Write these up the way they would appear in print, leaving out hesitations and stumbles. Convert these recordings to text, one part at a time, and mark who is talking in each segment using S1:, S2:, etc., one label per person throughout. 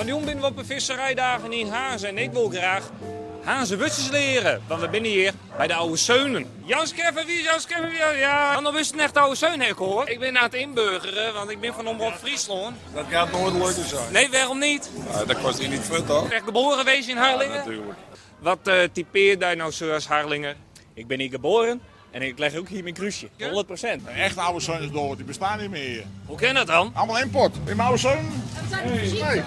S1: nu ben we op een visserijdagen in Hazen en ik wil graag Hazenwutsers leren. Want we zijn hier bij de Oude Zeunen. Jan Skeffer, wie is Jan Skeffer? Ja, dan is het echt Oude Zeun, ik hoor. Ik ben aan het inburgeren, want ik ben van Omroep Friesland.
S2: Dat gaat nooit leuker zijn.
S1: Nee, waarom niet?
S2: Dat kost hier niet veel, toch?
S1: Echt geboren geweest in Harlingen?
S2: Natuurlijk.
S1: Wat typeert jij nou zo als Harlinger?
S3: Ik ben hier geboren en ik leg ook hier mijn kruisje. 100%.
S4: Echt oude zeunen door, die bestaan niet meer hier.
S1: Hoe kan dat dan?
S4: Allemaal import. In mijn oude zeun? Nee.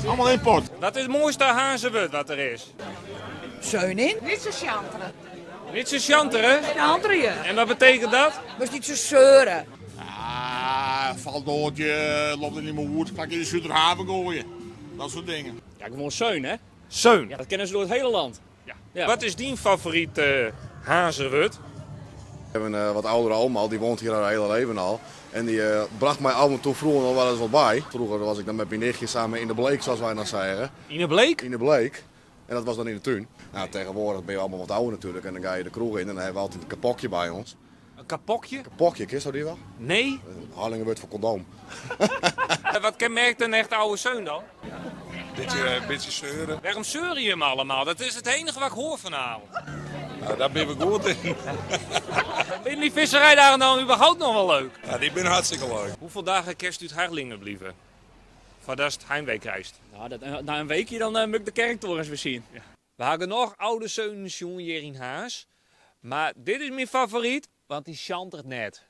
S4: Allemaal import.
S1: Wat is het mooiste Hazenwut wat er is?
S5: Zeunin?
S6: Niet zo chanteren.
S1: Niet zo chanter, hè?
S5: De andere je.
S1: En wat betekent dat?
S5: Was niet zo zeuren.
S4: Ah, valt doortje, loopt er niet meer goed. Ga ik in de Zuiderhaven gooien. Dat soort dingen.
S3: Ja, gewoon Zeun, hè?
S1: Zeun.
S3: Ja, dat kennen ze door het hele land. Ja.
S1: Wat is die favoriet Hazenwut?
S7: Ik heb een wat oudere oma, die woont hier haar hele leven al. En die bracht mij af en toe vroeger nog wel eens wat bij. Vroeger was ik dan met mijn nichtje samen in de bleek, zoals wij dan zeggen.
S1: In de Bleek?
S7: In de bleek. En dat was dan in de tuin. Nou, tegenwoordig ben je allemaal wat ouder natuurlijk. En dan ga je de kroeg in en dan hebben we altijd een kapokje bij ons.
S1: Een kapokje?
S7: Kapokje, kist dat die wel?
S1: Nee.
S7: Harlingen wordt voor condoom.
S1: Wat kenmerkt een echt oude zeun dan?
S2: Beetje zeuren.
S1: Waarom zeuren je hem allemaal? Dat is het enige wat ik hoor vanavond.
S2: Nou, daar ben ik goed in.
S1: Vinden die visserijdagen dan überhaupt nog wel leuk?
S2: Ja, die ben hartstikke leuk.
S1: Hoeveel dagen kerst u het Harlingen blieven? Voor als het heimwee reist.
S3: Nou, na een weekje dan moet ik de kerktorens weer zien.
S1: We hebben nog oude zeunen jongen hier in Haas. Maar dit is mijn favoriet, want die chantert net.